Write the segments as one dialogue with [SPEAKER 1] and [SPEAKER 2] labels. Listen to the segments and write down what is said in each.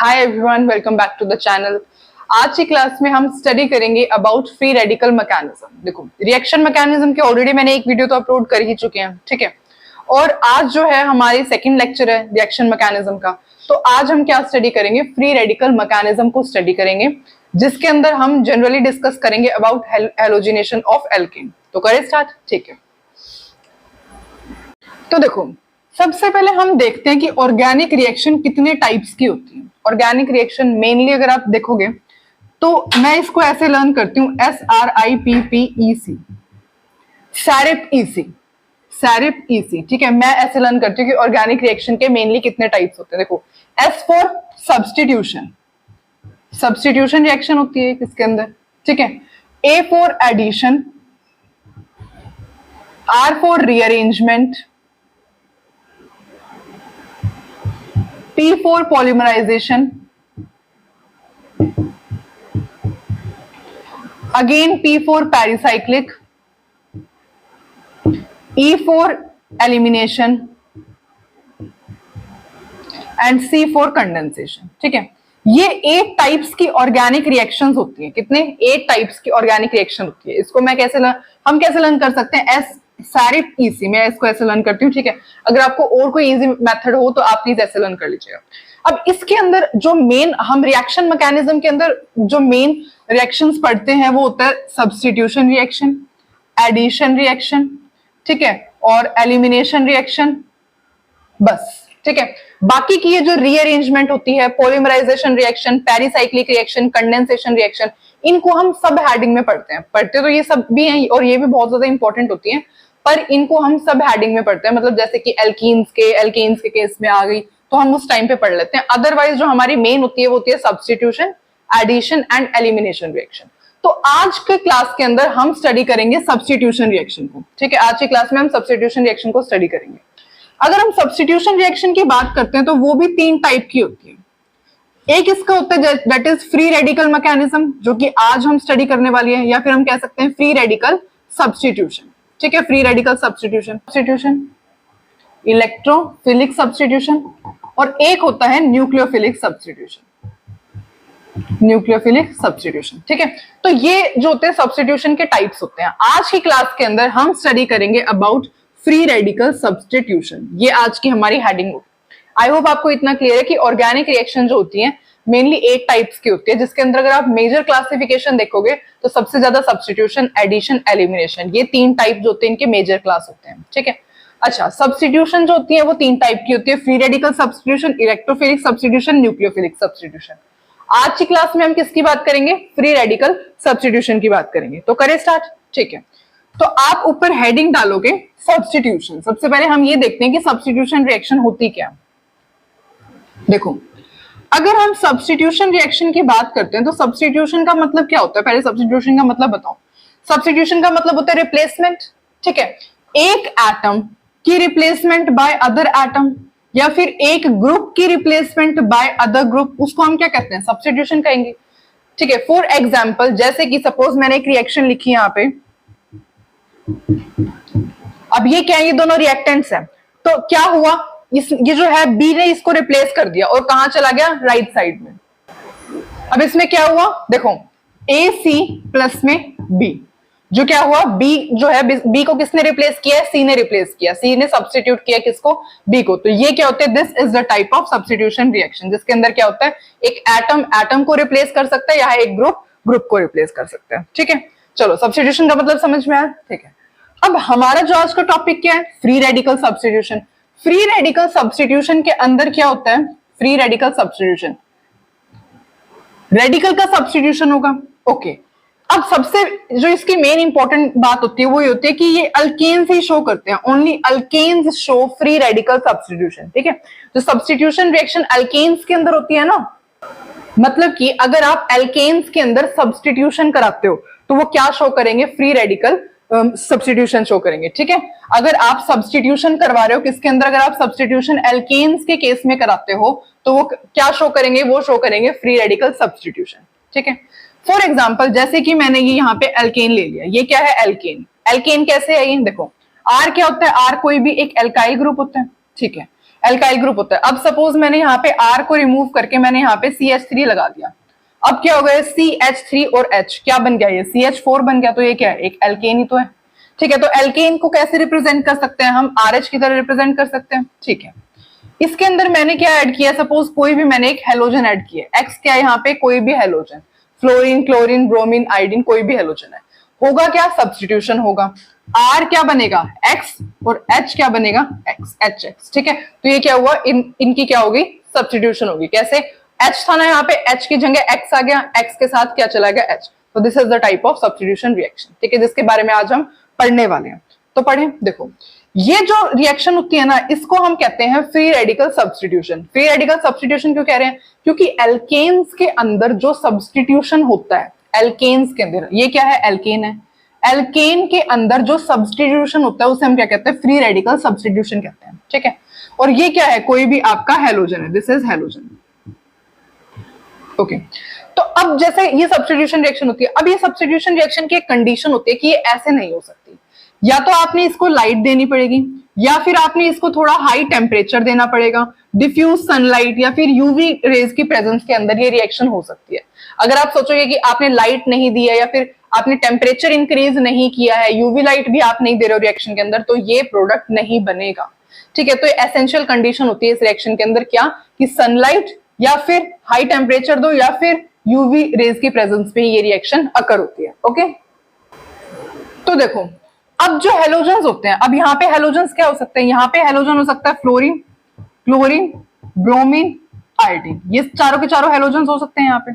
[SPEAKER 1] Hi everyone, welcome back to the channel. आज की class में हम स्टडी करेंगे अबाउट फ्री रेडिकल मैकेनिज्म। देखो, रिएक्शन मैकेनिज्म के ऑलरेडी मैंने एक वीडियो तो अपलोड कर ही चुके हैं, ठीक है। और आज जो है हमारी सेकंड लेक्चर है रिएक्शन मैकेनिज्म का। तो आज हम क्या स्टडी करेंगे? फ्री रेडिकल मैकेनिज्म को स्टडी करेंगे, जिसके अंदर हम जनरली डिस्कस करेंगे अबाउट हैलोजिनेशन ऑफ एल्केन। तो करें स्टार्ट, ठीक है। तो देखो, सबसे पहले हम देखते हैं कि ऑर्गेनिक रिएक्शन कितने टाइप्स की होती है। ऑर्गेनिक रिएक्शन मेनली अगर आप देखोगे तो मैं इसको ऐसे लर्न करती हूँ, SRIPPEC, सैरिप ईसी, सैरिप ईसी, ठीक है। मैं ऐसे लर्न करती हूँ कि ऑर्गेनिक रिएक्शन के मेनली कितने टाइप्स होते हैं। देखो, S for substitution, substitution reaction होती है किसके अंदर, ठीक है। A for addition, R for rearrangement, P for polymerization, again P for pericyclic, E for elimination and C for condensation, ठीक है। ये 8 टाइप्स की ऑर्गेनिक रिएक्शंस होती है। कितने? 8 टाइप्स की ऑर्गेनिक रिएक्शन होती है। इसको मैं हम कैसे लर्न कर सकते हैं? सैरिप ईसी, मैं इसको ऐसे लर्न करती हूँ, ठीक है। अगर आपको और कोई इजी मेथड हो तो आप प्लीज ऐसे लर्न कर लीजिएगा। अब इसके अंदर जो मेन हम रिएक्शन मैकेनिज्म के अंदर जो मेन रिएक्शंस पढ़ते हैं वो होता है सब्स्टिट्यूशन रिएक्शन, एडिशन रिएक्शन, ठीक है, और एलिमिनेशन रिएक्शन, बस, ठीक है। बाकी की ये जो रीअरेंजमेंट होती है, polymerization reaction, pericyclic reaction, condensation reaction, इनको हम सब हेडिंग में पढ़ते हैं। पढ़ते तो ये सब भी हैं और ये भी बहुत ज्यादा इंपॉर्टेंट होती है, पर इनको हम सब हेडिंग में पढ़ते हैं। मतलब जैसे कि एल्कीन्स के केस में आ गई तो हम उस टाइम पे पढ़ लेते हैं। अदरवाइज जो हमारी मेन होती है वो होती है substitution, addition and elimination reaction. तो आज के क्लास के अंदर हम स्टडी करेंगे सब्स्टिट्यूशन रिएक्शन को, ठीक है। आज की क्लास में हम सब्स्टिट्यूशन रिएक्शन को स्टडी करेंगे। अगर हम सब्स्टिट्यूशन रिएक्शन की बात करते हैं तो वो भी 3 टाइप की होती है। एक इसका होता है that is free radical mechanism, जो कि आज हम स्टडी करने वाली है, या फिर हम कह सकते हैं फ्री रेडिकल सब्स्टिट्यूशन, ठीक है। Free radical substitution, electrophilic substitution, और एक होता है न्यूक्लियोफिलिक सब्स्टिट्यूशन, न्यूक्लियोफिलिक सब्स्टिट्यूशन, ठीक है। तो ये जो होते हैं सब्स्टिट्यूशन के टाइप्स होते हैं। आज की क्लास के अंदर हम स्टडी करेंगे अबाउट फ्री रेडिकल सब्स्टिट्यूशन। ये आज की हमारी हेडिंग होगी। आई होप आपको इतना क्लियर है कि ऑर्गेनिक रिएक्शन जो होती है मेनली 8 टाइप्स की होती है, जिसके अंदर अगर आप मेजर क्लासिफिकेशन देखोगे तो सबसे ज्यादा सब्स्टिट्यूशन, एडिशन, एलिमिनेशन, ये 3 टाइप जो होते हैं इनके मेजर क्लास होते हैं, ठीक है। अच्छा, सब्स्टिट्यूशन जो होती है वो 3 टाइप की होती है, free radical substitution, electrophilic substitution, nucleophilic substitution. आज की क्लास में हम किसकी बात करेंगे? फ्री रेडिकल सब्स्टिट्यूशन की बात करेंगे। तो करें स्टार्ट, ठीक है। तो आप ऊपर हेडिंग डालोगे सब्स्टिट्यूशन। सबसे पहले हम ये देखते हैं कि सब्स्टिट्यूशन रिएक्शन होती क्या। देखो, अगर हम सब्स्टिट्यूशन रिएक्शन की बात करते हैं तो सब्स्टिट्यूशन का मतलब क्या होता है? पहले सब्स्टिट्यूशन का मतलब बताओ। सब्स्टिट्यूशन का मतलब होता है रिप्लेसमेंट, ठीक है। एक एटम की रिप्लेसमेंट बाय अदर एटम, या फिर एक ग्रुप की रिप्लेसमेंट बाय अदर ग्रुप, उसको हम क्या कहते हैं? सब्स्टिट्यूशन कहेंगे, ठीक है। फॉर एग्जाम्पल, जैसे कि सपोज मैंने एक रिएक्शन लिखी है यहाँ पे। अब ये क्या है? ये दोनों रिएक्टेंट्स हैं। तो क्या हुआ? ये जो है बी ने इसको रिप्लेस कर दिया और कहां चला गया? राइट साइड में। अब इसमें क्या हुआ? देखो, ए सी प्लस में बी, जो क्या हुआ? बी जो है, बी को किसने रिप्लेस किया है? सी ने रिप्लेस किया, सी ने सब्स्टिट्यूट किया किसको? बी को। तो ये क्या होता है? This is the type of substitution reaction, जिसके अंदर क्या होता है? एक एटम को रिप्लेस कर सकता है, या एक ग्रुप को रिप्लेस कर सकता है, ठीक है। चलो, सब्स्टिट्यूशन का मतलब समझ में आया, ठीक है। अब हमारा जो आज का टॉपिक क्या है? Free radical substitution. Free radical substitution के अंदर क्या होता है? फ्री रेडिकल सब्स्टिट्यूशन, रेडिकल का सब्स्टिट्यूशन होगा, ओके। अब सबसे जो इसकी मेन इंपॉर्टेंट बात होती है वो ये होती है कि ये अल्केन्स ही शो करते हैं, only alkanes show free radical substitution, ठीक है। जो सब्स्टिट्यूशन रिएक्शन अल्केन्स के अंदर होती है ना, मतलब कि अगर आप अल्केन्स के अंदर सब्स्टिट्यूशन कराते हो तो वो क्या शो करेंगे? फ्री रेडिकल सब्स्टिट्यूशन शो करेंगे, ठीक है। अगर आप सब्स्टिट्यूशन करवा रहे हो किसके अंदर? अगर आप सब्स्टिट्यूशन एल्केन्स के केस में कराते हो तो वो क्या शो करेंगे? वो शो करेंगे फ्री रेडिकल सब्स्टिट्यूशन, ठीक है। फॉर एग्जांपल, जैसे कि मैंने ये यहाँ पे एल्केन ले लिया, ये क्या है? एल्केन। एल्केन कैसे है? ये देखो, आर क्या होता है? आर कोई भी एक एल्काइल ग्रुप होता है, ठीक है। एल्काइल ग्रुप होता है। अब सपोज मैंने यहाँ पे R को रिमूव करके मैंने यहाँ पे CH3 लगा दिया, अब क्या हो गया, CH3 और H क्या बन गया, ये CH4 बन गया, तो ये क्या है, एक एल्केन ही तो है। ठीक है, तो एल्केन को कैसे रिप्रेजेंट कर सकते हैं हम, RH की तरह रिप्रेजेंट कर सकते हैं। ठीक है, इसके अंदर मैंने क्या ऐड किया, सपोज कोई भी मैंने एक हेलोजन ऐड किया, X क्या है यहाँ पे, कोई भी halogen, fluorine, chlorine, bromine, iodine, कोई भी हेलोजन है, होगा क्या, सब्स्टिट्यूशन होगा। R क्या बनेगा, X, और H क्या बनेगा, X, HX। ठीक है, तो ये क्या हुआ, इनकी क्या होगी, सब्स्टिट्यूशन होगी। कैसे, H था ना यहाँ पे, H की जगह X आ गया, X के साथ क्या चला गया, H। तो this is the type of substitution reaction. ठीक है, जिसके बारे में आज हम पढ़ने वाले हैं। तो पढ़ें, देखो ये जो रिएक्शन होती है ना, इसको हम कहते हैं free radical substitution. Free radical substitution क्यों कह रहे हैं, क्योंकि एल्केन्स के अंदर जो सब्स्टिट्यूशन होता है, एल्केन्स के अंदर, ये क्या है, एल्केन है, एल्केन के अंदर जो सब्स्टिट्यूशन होता है उसे हम क्या कहते हैं, फ्री रेडिकल सब्स्टिट्यूशन कहते हैं। ठीक है, और ये क्या है, कोई भी आपका हेलोजन है, दिस इज हेलोजन। ओके, तो अब जैसे ये सब्स्टिट्यूशन रिएक्शन होती है, अब ये सब्स्टिट्यूशन रिएक्शन की एक कंडीशन होती है कि ये ऐसे नहीं हो सकती, या तो आपने इसको लाइट देनी पड़ेगी, या फिर आपने इसको थोड़ा हाई टेम्परेचर देना पड़ेगा, डिफ्यूज सनलाइट या फिर यूवी रेज की प्रेजेंस के अंदर ये रिएक्शन हो सकती है। अगर आप सोचोगे कि आपने लाइट नहीं दिया या फिर आपने टेम्परेचर इंक्रीज नहीं किया है, यूवी लाइट भी आप नहीं दे रहे हो रिएक्शन के अंदर, तो ये प्रोडक्ट नहीं बनेगा। ठीक है, तो एसेंशियल कंडीशन होती है इस रिएक्शन के अंदर क्या, कि सनलाइट या फिर हाई टेम्परेचर दो या फिर यूवी रेज की प्रेजेंस में ये रिएक्शन अकर होती है। ओके, तो देखो अब जो हेलोजन्स होते हैं, अब यहाँ पे हेलोजन्स क्या हो सकते हैं, यहाँ पे हेलोजन हो सकता है फ्लोरीन, क्लोरीन, ब्रोमीन, आयोडीन, ये चारों के चारों हेलोजन्स हो सकते हैं यहाँ पे।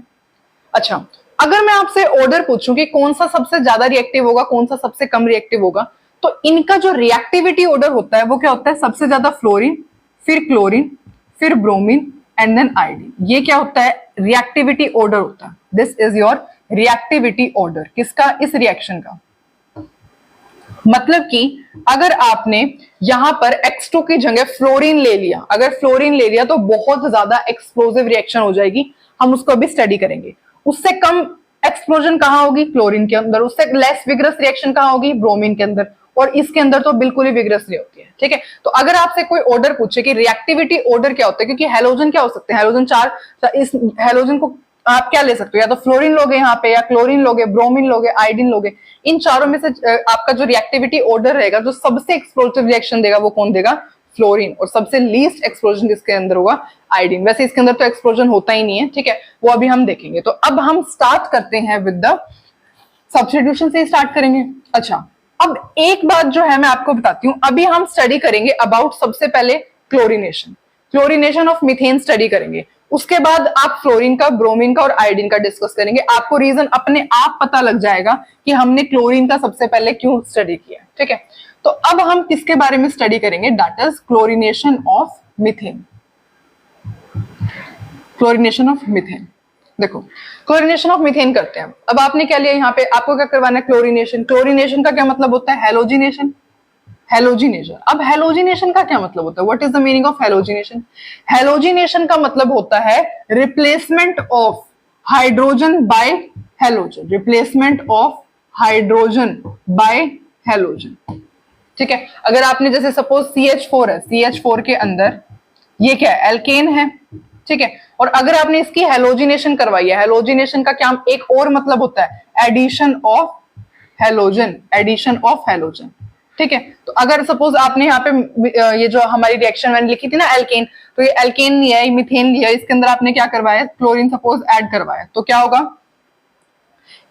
[SPEAKER 1] अच्छा, अगर मैं आपसे ऑर्डर पूछूं कि कौन सा सबसे ज्यादा रिएक्टिव होगा, कौन सा सबसे कम रिएक्टिव होगा, तो इनका जो रिएक्टिविटी ऑर्डर होता है वो क्या होता है, सबसे ज्यादा फ्लोरीन, फिर क्लोरीन, फिर ब्रोमीन एंड देन आयोडीन। ये क्या होता है, रिएक्टिविटी ऑर्डर होता है। This is your reactivity order, किसका, इस रिएक्शन का। मतलब कि अगर आपने यहां पर X2 की जगह फ्लोरीन ले लिया, अगर फ्लोरीन ले लिया तो बहुत ज्यादा एक्सप्लोसिव रिएक्शन हो जाएगी, हम उसको अभी स्टडी करेंगे। उससे कम एक्सप्लोजन कहां होगी, क्लोरीन के अंदर। उससे लेस विग्रस रिएक्शन कहां होगी, ब्रोमीन के अंदर। और इसके अंदर तो बिल्कुल ही विग्रस नहीं होती है। ठीक है, तो अगर आपसे कोई ऑर्डर पूछे कि रिएक्टिविटी ऑर्डर क्या होता है, क्योंकि हेलोजन क्या हो सकते हैं, हेलोजन चार, इस हेलोजन को आप क्या ले सकते हो, या तो फ्लोरीन लोगे यहाँ पे, या क्लोरीन लोगे, ब्रोमीन लोगे, आयोडीन लोगे। इन चारों में से आपका जो रिएक्टिविटी ऑर्डर रहेगा, जो सबसे एक्सप्लोसिव रिएक्शन देगा वो कौन देगा, फ्लोरीन। और सबसे लीस्ट एक्सप्लोजन किसके अंदर होगा, आयोडीन। वैसे इसके अंदर तो एक्सप्लोजन होता ही नहीं है, ठीक है, वो अभी हम देखेंगे। तो अब हम स्टार्ट करते हैं विद द सब्स्टिट्यूशन से स्टार्ट करेंगे। अच्छा, अब एक बात जो है मैं आपको बताती हूँ, अभी हम स्टडी करेंगे अबाउट सबसे पहले chlorination, chlorination of methane study करेंगे। उसके बाद आप फ्लोरीन का, ब्रोमीन का और आयोडीन का डिस्कस करेंगे। आपको रीजन अपने आप पता लग जाएगा कि हमने क्लोरीन का सबसे पहले क्यों स्टडी किया। ठीक है, तो अब हम किसके बारे में स्टडी करेंगे, that is chlorination of methane. Chlorination of methane, देखो क्लोरीनेशन ऑफ मीथेन करते हैं। अब आपने क्या लिया यहाँ पे, आपको क्या करवाना है, क्लोरीनेशन। क्लोरीनेशन का क्या मतलब होता है, हेलोजिनेशन। हेलोजिनेशन, अब हेलोजिनेशन का क्या मतलब होता है, what is the meaning of halogenation. Halogenation का मतलब होता है replacement of hydrogen bye halogen, replacement of hydrogen bye halogen. ठीक है, अगर आपने जैसे सपोज CH4 है, CH4 के अंदर ये क्या है, एल्केन है। ठीक है, और अगर आपने इसकी हेलोजिनेशन करवाई है, हेलोजिनेशन का क्या एक और मतलब होता है, addition of halogen, addition of halogen. ठीक है, तो अगर सपोज आपने यहाँ पे ये जो हमारी रिएक्शन मैंने लिखी थी ना एल्केन, तो ये एल्केन नहीं है, ये मीथेन लिया, इसके अंदर आपने क्या करवाया, क्लोरीन सपोज ऐड करवाया, तो क्या होगा,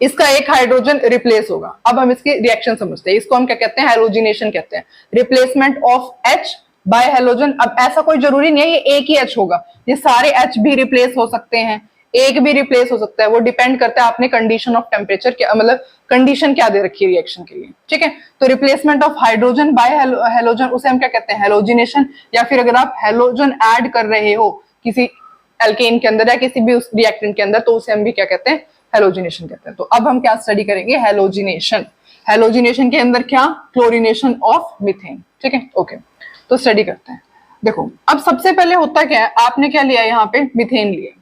[SPEAKER 1] इसका एक हाइड्रोजन रिप्लेस होगा। अब हम इसकी रिएक्शन समझते हैं, इसको हम क्या कहते हैं, हेलोजिनेशन कहते हैं, replacement of H bye halogen. अब ऐसा कोई जरूरी नहीं है ये एक ही H होगा, ये सारे H भी रिप्लेस हो सकते हैं, एक भी रिप्लेस हो सकता है, वो डिपेंड करता है आपने कंडीशन ऑफ टेम्परेचर क्या, मतलब कंडीशन क्या दे रखी है रिएक्शन के लिए। ठीक है, तो replacement of hydrogen bye halogen उसे हम क्या कहते हैं, हेलोजिनेशन। या फिर अगर आप हेलोजन ऐड कर रहे हो किसी एल्केन के अंदर या किसी भी उस रिएक्टेंट के अंदर, तो उसे हम भी क्या कहते हैं, हेलोजिनेशन कहते हैं। तो अब हम क्या स्टडी करेंगे, हेलोजिनेशन। हेलोजिनेशन के अंदर क्या, क्लोरीनेशन ऑफ मीथेन। ठीक है, ओके, तो स्टडी करते हैं। देखो अब सबसे पहले होता क्या है, आपने क्या लिया यहाँ पे, मीथेन लिया।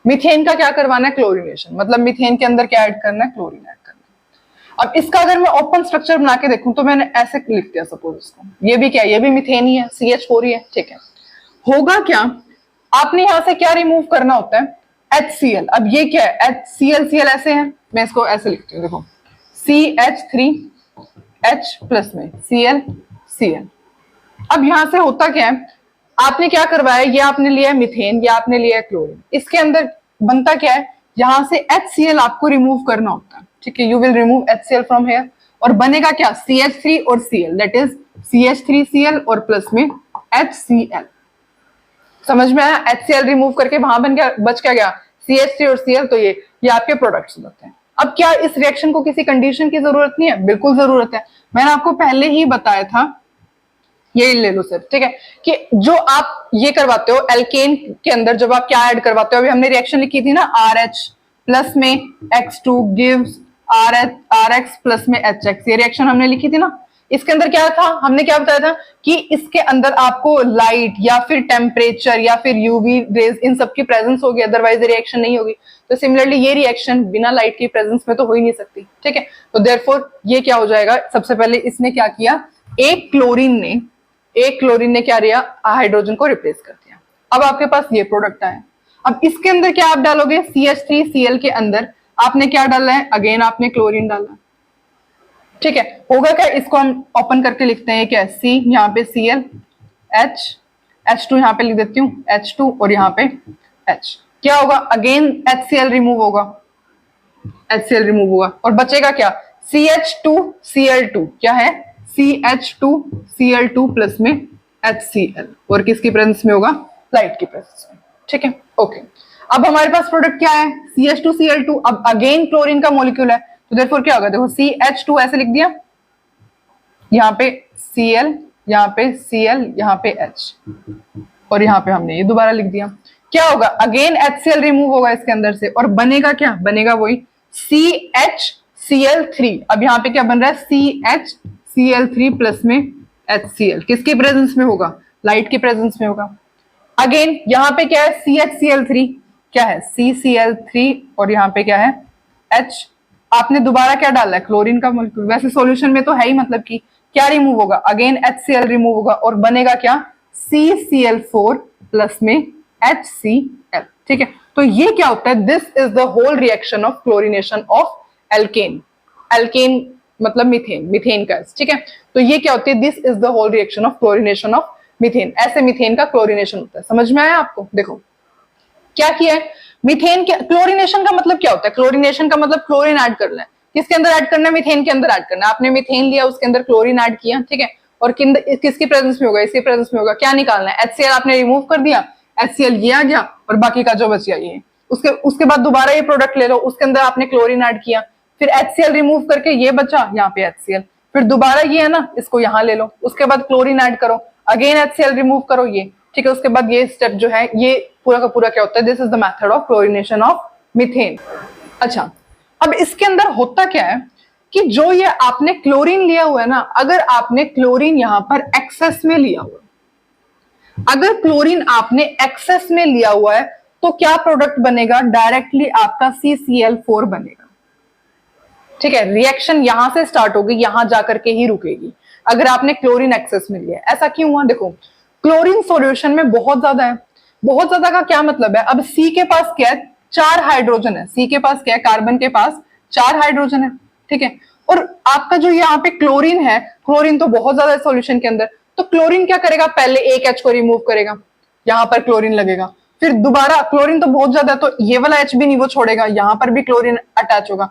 [SPEAKER 1] मीथेन का क्या करवाना है, क्लोरीनेशन, मतलब मीथेन के अंदर क्या ऐड करना है, क्लोरीन ऐड करना है। अब इसका अगर मैं ओपन स्ट्रक्चर बना के देखूं तो मैंने ऐसे लिख दिया, सपोज इसको, ये भी क्या है, ये भी मीथेन ही है, CH4 ही है। ठीक है, होगा क्या, आपने यहां से क्या रिमूव करना होता है, HCl। अब ये क्या है, HCl ऐसे है, मैं इसको ऐसे लिखती हूँ, देखो CH3H प्लस में Cl। अब यहां से होता क्या है, आपने क्या करवाया, ये आपने लिया है मिथेन, ये आपने लिया है क्लोरीन, इसके अंदर बनता क्या है, यहां से HCl आपको रिमूव करना होता है, ठीक है, you will remove HCl from here, और बनेगा क्या, CH3 और Cl, दैट इज CH3Cl और प्लस में HCl। समझ में आया, HCl रिमूव करके वहां बन गया, बच क्या गया, CH3 और Cl। तो ये आपके प्रोडक्ट्स होते हैं। अब क्या इस रिएक्शन को किसी कंडीशन की जरूरत नहीं है, बिल्कुल जरूरत है, मैंने आपको पहले ही बताया था, ये ले लो सर, ठीक है, कि जो आप ये करवाते हो एल्केन के अंदर, जब आप क्या ऐड करवाते हो, अभी हमने रिएक्शन लिखी थी ना, RH प्लस में X2 गिव्स RX प्लस में HX, ये रिएक्शन हमने लिखी थी ना। इसके अंदर क्या था, हमने क्या बताया था कि इसके अंदर आपको लाइट या फिर टेम्परेचर या फिर यूवी रेज, इन सब की प्रेजेंस होगी, अदरवाइज रिएक्शन नहीं होगी। तो सिमिलरली ये रिएक्शन बिना लाइट की प्रेजेंस में तो हो ही नहीं सकती, ठीक है। तो देयरफॉर ये क्या हो जाएगा, सबसे पहले इसने क्या किया, एक क्लोरीन ने क्या किया, हाइड्रोजन को रिप्लेस कर दिया। अब आपके पास ये प्रोडक्ट आया। अब इसके अंदर क्या आप डालोगे, CH3Cl के अंदर आपने क्या डाला है, अगेन आपने क्लोरीन डाला, ठीक है। होगा क्या, इसको हम ओपन करके लिखते हैं, क्या C, यहाँ पे Cl, H2 यहाँ पे लिख देती हूँ H2 और यहाँ पे H, क्या होगा, अगेन HCl रिमूव होगा, और बचेगा क्या, CH2Cl2, क्या है, CH2Cl2 प्लस में HCl, और किसकी प्रेजेंस में होगा, लाइट की प्रेजेंस में, ठीक है, ओके। अब हमारे पास प्रोडक्ट क्या है, CH2Cl2, अब अगेन क्लोरीन का मॉलिक्यूल है, तो देयरफॉर क्या होगा, देखो CH2 ऐसे लिख दिया, यहाँ पे Cl, यहाँ पे Cl, यहाँ पे H, और यहाँ पे हमने ये दोबारा लिख दिया, क्या होगा, अगेन HCl रिमूव होगा इसके अंदर से, और बनेगा क्या, बनेगा वही CHCl3। अब यहाँ पे क्या बन रहा है, CHCl3 प्लस में HCl, किसकी प्रेजेंस में होगा, लाइट की प्रेजेंस में होगा। अगेन यहाँ पे क्या है, CHCl3, क्या है, CCl3, और यहाँ पे क्या है, H। आपने दोबारा क्या डाला है, क्लोरीन का मॉलिक्यूल, वैसे सॉल्यूशन में तो है ही, मतलब कि क्या रिमूव होगा, अगेन HCl रिमूव होगा, और बनेगा क्या, CCl4 प्लस में HCl, ठीक है। तो ये क्या होता है, this is the whole reaction of chlorination of alkane, मतलब मीथेन का, ठीक है। तो ये क्या होती है, this is the whole reaction of chlorination of methane, ऐसे मीथेन का क्लोरीनेशन होता है। समझ में आया आपको, देखो क्या किया है, मीथेन के क्लोरीनेशन का मतलब क्या होता है, क्लोरीनेशन का मतलब क्लोरीन ऐड करना है, किसके अंदर ऐड करना है, मीथेन के अंदर ऐड करना है। आपने मीथेन लिया, उसके अंदर क्लोरीन ऐड किया, ठीक है, और किसकी प्रेजेंस में होगा, इसकी प्रेजेंस में होगा, क्या निकालना है, HCl आपने रिमूव कर दिया, HCl ये आ गया, और बाकी का जो बच गया ये, उसके बाद दोबारा ये प्रोडक्ट ले लो, उसके अंदर आपने क्लोरीन ऐड किया, फिर HCl रिमूव करके ये बचा, यहाँ पे HCl, फिर दोबारा ये है ना, इसको यहाँ ले लो, उसके बाद क्लोरीन ऐड करो, अगेन HCl रिमूव करो, ये, ठीक है। उसके बाद ये स्टेप जो है, ये पूरा का पूरा क्या होता है, this is the method of chlorination of methane. अच्छा, अब इसके अंदर होता क्या है कि जो ये आपने क्लोरीन लिया हुआ है ना, अगर आपने क्लोरीन यहां पर एक्सेस में लिया हुआ, अगर क्लोरीन आपने एक्सेस में लिया हुआ है, तो क्या प्रोडक्ट बनेगा, डायरेक्टली आपका CCl4 बनेगा, ठीक है। रिएक्शन यहां से स्टार्ट होगी, यहां जाकर के ही रुकेगी, अगर आपने क्लोरीन एक्सेस में लिया है। ऐसा क्यों हुआ, देखो क्लोरीन सॉल्यूशन में बहुत ज्यादा है, बहुत ज्यादा का क्या मतलब है, अब C के पास क्या है, 4 हाइड्रोजन है, C के पास क्या है, कार्बन के पास 4 हाइड्रोजन है, ठीक है। और आपका जो यहाँ पे क्लोरीन है, क्लोरीन तो बहुत ज्यादा है सॉल्यूशन के अंदर, तो क्लोरीन क्या करेगा, पहले एक H को रिमूव करेगा, यहाँ पर क्लोरीन लगेगा, फिर दोबारा क्लोरीन तो बहुत ज्यादा है, तो ये वाला H भी नहीं वो छोड़ेगा, यहाँ पर भी क्लोरीन अटैच होगा,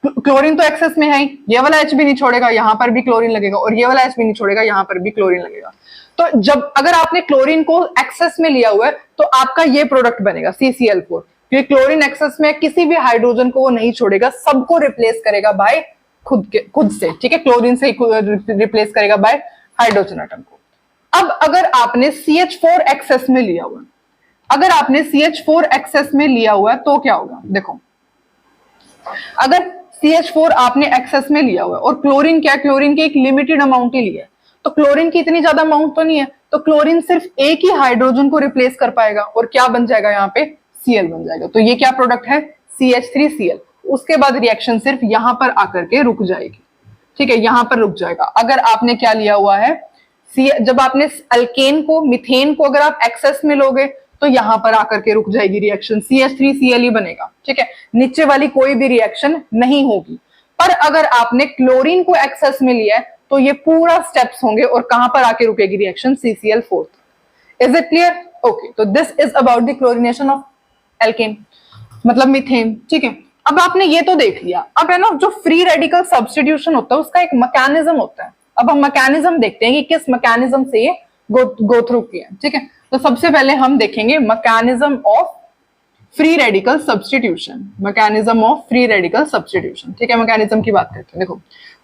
[SPEAKER 1] क्लोरीन तो एक्सेस में है ही, ये वाला H भी नहीं छोड़ेगा, यहाँ पर भी क्लोरीन लगेगा, और ये वाला H भी नहीं छोड़ेगा, यहाँ पर भी क्लोरीन लगेगा। तो जब अगर आपने क्लोरीन को एक्सेस में लिया हुआ है, तो आपका ये प्रोडक्ट बनेगा CCl4, क्योंकि क्लोरीन एक्सेस में किसी भी हाइड्रोजन को वो नहीं छोड़ेगा, सबको रिप्लेस करेगा बाय खुद से, ठीक है, क्लोरीन से रिप्लेस करेगा बाय हाइड्रोजन एटम को। अब अगर आपने CH4 एक्सेस में लिया हुआ, अगर आपने CH4 एक्सेस में लिया हुआ है, तो क्या होगा, देखो अगर CH4 आपने एक्सेस में लिया हुआ है, और क्लोरीन क्या, क्लोरीन की एक लिमिटेड अमाउंट ही लिया है, तो क्लोरीन की इतनी ज्यादा अमाउंट तो नहीं है, तो क्लोरीन सिर्फ एक ही हाइड्रोजन को रिप्लेस कर पाएगा, और क्या बन जाएगा, यहाँ पे Cl बन जाएगा। तो ये क्या प्रोडक्ट है, CH3Cl। उसके बाद रिएक्शन सिर्फ यहां पर आकर के रुक जाएगी, ठीक है, यहां पर रुक जाएगा। अगर आपने क्या लिया हुआ है, जब आपने अल्केन को, मिथेन को अगर आप एक्सेस में लोगे तो यहां पर आकर के रुक जाएगी रिएक्शन, CH3Cl ही बनेगा, ठीक है, नीचे वाली कोई भी रिएक्शन नहीं होगी। पर अगर आपने क्लोरीन को एक्सेस में लिया है तो ये पूरा स्टेप्स होंगे और कहां पर आके रुकेगी reaction, CCl4। Is it clear? Okay, तो this is about the chlorination of alkane, मतलब मीथेन, ठीक है। अब आपने ये तो देख लिया, अब है ना जो फ्री रेडिकल सब्स्टिट्यूशन होता है उसका एक मैकेनिज्म होता है। अब हम मैकेनिज्म देखते हैं कि किस मैकेनिज्म से ये गो थ्रू किया, ठीक है। तो सबसे पहले हम देखेंगे mechanism of free radical substitution, mechanism of free radical substitution, ठीक है। मैकेनिज्म की बात करते हैं। देखो,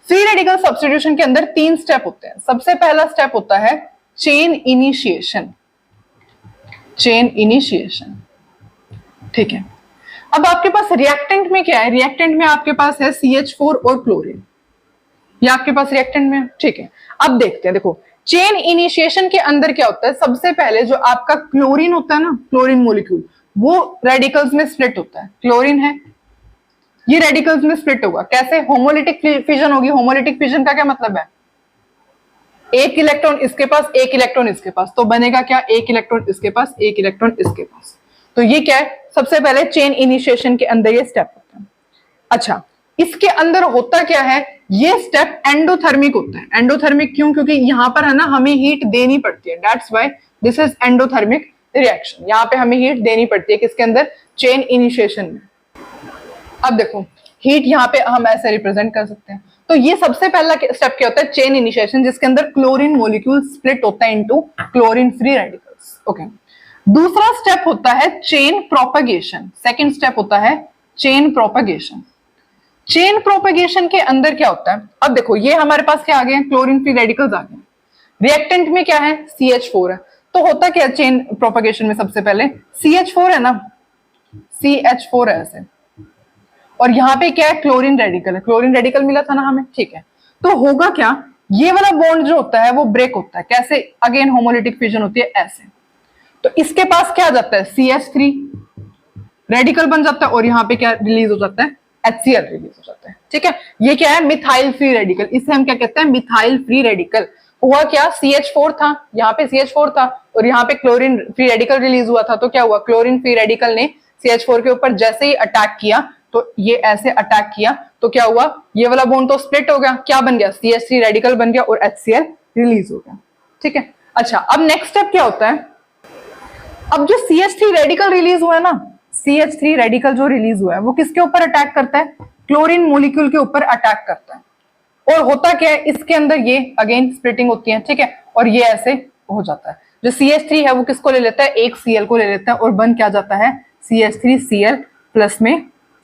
[SPEAKER 1] फ्री रेडिकल सब्स्टिट्यूशन के अंदर 3 स्टेप होते हैं। सबसे पहला स्टेप होता है चेन इनिशिएशन, चेन इनिशिएशन, ठीक है। अब आपके पास रिएक्टेंट में क्या है, रिएक्टेंट में आपके पास है CH4 और क्लोरीन, ये आपके पास रिएक्टेंट में, ठीक है। अब देखते हैं, देखो चेन इनिशिएशन के अंदर क्या होता है, सबसे पहले जो आपका क्लोरीन होता है ना, क्लोरीन मॉलिक्यूल, वो रेडिकल्स में स्प्लिट होता है। क्लोरीन है, ये रेडिकल्स में स्प्लिट होगा, कैसे, होमोलिटिक फिजन होगी। होमोलिटिक फिजन का क्या मतलब है, एक इलेक्ट्रॉन इसके पास, एक इलेक्ट्रॉन इसके पास, तो बनेगा क्या, एक इलेक्ट्रॉन इसके पास, एक इलेक्ट्रॉन इसके पास। तो ये क्या है, सबसे पहले चेन इनिशिएशन के अंदर ये स्टेप होता है। अच्छा, इसके अंदर होता क्या है, ये स्टेप एंडोथर्मिक होता है। एंडोथर्मिक क्यों, क्योंकि यहां पर है ना हमें हीट देनी पड़ती है, that's why this is endothermic reaction. यहां पे हमें हीट देनी पड़ती है, किसके अंदर, चेन इनिशिएशन में। अब देखो हीट यहाँ पे हम ऐसे रिप्रेजेंट कर सकते हैं। तो ये सबसे पहला स्टेप क्या होता है, चेन इनिशिएशन, जिसके अंदर क्लोरीन मॉलिक्यूल स्प्लिट होता है into chlorine free radicals, okay. दूसरा स्टेप होता है चेन प्रोपगेशन, सेकंड स्टेप होता है चेन प्रोपगेशन। चेन प्रोपगेशन के अंदर क्या होता है, अब देखो ये हमारे पास क्या आ गए, क्लोरीन फ्री रेडिकल्स आ गए। रिएक्टेंट में क्या है, CH4 है। तो होता क्या चेन प्रोपगेशन में, सबसे पहले CH4 है ना, CH4 है ऐसे, और यहाँ पे क्या है, क्लोरीन रेडिकल है, क्लोरीन रेडिकल मिला था ना हमें, ठीक है। तो होगा क्या, ये वाला बॉन्ड जो होता है वो ब्रेक होता है, कैसे, अगेन होमोलिटिक फिजन होती है ऐसे। तो इसके पास क्या आ जाता है, CH3 रेडिकल बन जाता है, और यहाँ पे क्या रिलीज हो जाता है, HCl रिलीज हो जाता है, ठीक है। ये क्या है, मिथाइल फ्री रेडिकल, इसे हम क्या कहते हैं, मिथाइल फ्री रेडिकल। हुआ क्या, CH4 था, यहाँ पे CH4 था, और यहाँ पे क्लोरीन फ्री रेडिकल रिलीज हुआ था। तो क्या हुआ, क्लोरीन फ्री रेडिकल ने CH4 के ऊपर जैसे ही अटैक किया, तो ये ऐसे अटैक किया, तो क्या हुआ, ये वाला बॉन्ड तो स्प्लिट हो गया, क्या बन गया, CH3 रेडिकल बन गया और HCl रिलीज हो गया, ठीक है। अच्छा, अब नेक्स्ट स्टेप क्या होता है, अब जो CH3 रेडिकल रिलीज हुआ है ना, CH3 रेडिकल जो रिलीज हुआ है वो किसके ऊपर अटैक करता है, क्लोरीन मॉलिक्यूल के ऊपर अटैक करता है। और होता क्या है, इसके अंदर ये अगेन स्प्लिटिंग होती है, ठीक है, और ये ऐसे हो जाता है। जो CH3 है वो किसको ले लेता है, एक Cl को ले लेता है, और बन क्या जाता है, CH3Cl प्लस में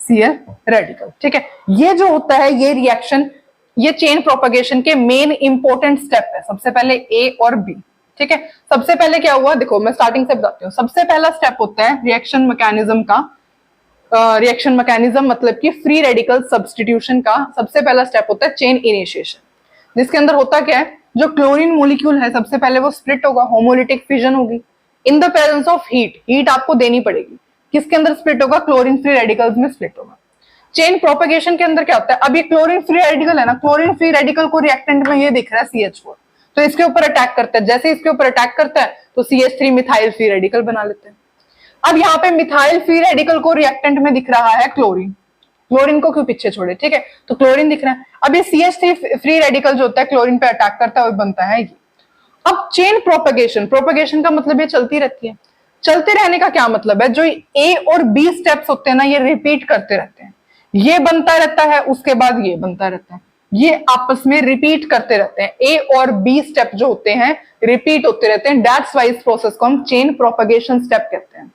[SPEAKER 1] Cl रेडिकल, ठीक है। ये जो होता है, ये रिएक्शन, ये चेन प्रोपगेशन के मेन इंपॉर्टेंट स्टेप है। सबसे पहले A और B, ठीक है। सबसे पहले क्या हुआ, देखो मैं स्टार्टिंग से बताती हूँ। सबसे पहला स्टेप होता है रिएक्शन मैकेनिज्म का, रिएक्शन मैकेनिज्म मतलब कि फ्री रेडिकल सब्स्टिट्यूशन का सबसे पहला स्टेप होता है चेन इनिशिएशन, जिसके अंदर होता क्या है, जो क्लोरीन मॉलिक्यूल है सबसे पहले वो स्प्लिट होगा, होमोलिटिक फिजन होगी in the presence of heat. Heat आपको देनी पड़ेगी, किसके अंदर स्प्लिट होगा, क्लोरीन फ्री रेडिकल्स में स्प्लिट होगा। चेन प्रोपगेशन के अंदर क्या होता है, अब ये क्लोरीन फ्री रेडिकल है ना, क्लोरीन फ्री रेडिकल को रिएक्टेंट में ये दिख रहा है CH4, तो इसके ऊपर अटैक करता है। जैसे इसके ऊपर अटैक करता है तो CH3 मिथाइल फ्री रेडिकल बना लेते हैं। अब यहाँ पे मिथाइल फ्री रेडिकल को रिएक्टेंट में दिख रहा है क्लोरीन, क्लोरीन को क्यों पीछे छोड़े, ठीक है, तो क्लोरीन दिख रहा है। अब ये CH3 फ्री रेडिकल जो होता है क्लोरीन पे अटैक करता है और बनता है ये। अब चेन प्रोपगेशन, प्रोपगेशन का मतलब ये चलती रहती है। चलते रहने का क्या मतलब है, जो A और B स्टेप्स होते हैं ना, ये रिपीट करते रहते हैं। ये बनता रहता है, उसके बाद ये बनता रहता है, ये आपस में रिपीट करते रहते हैं। A और B स्टेप जो होते हैं रिपीट होते रहते हैं, दैट्स व्हाई इस प्रोसेस को हम चेन प्रोपगेशन स्टेप कहते हैं,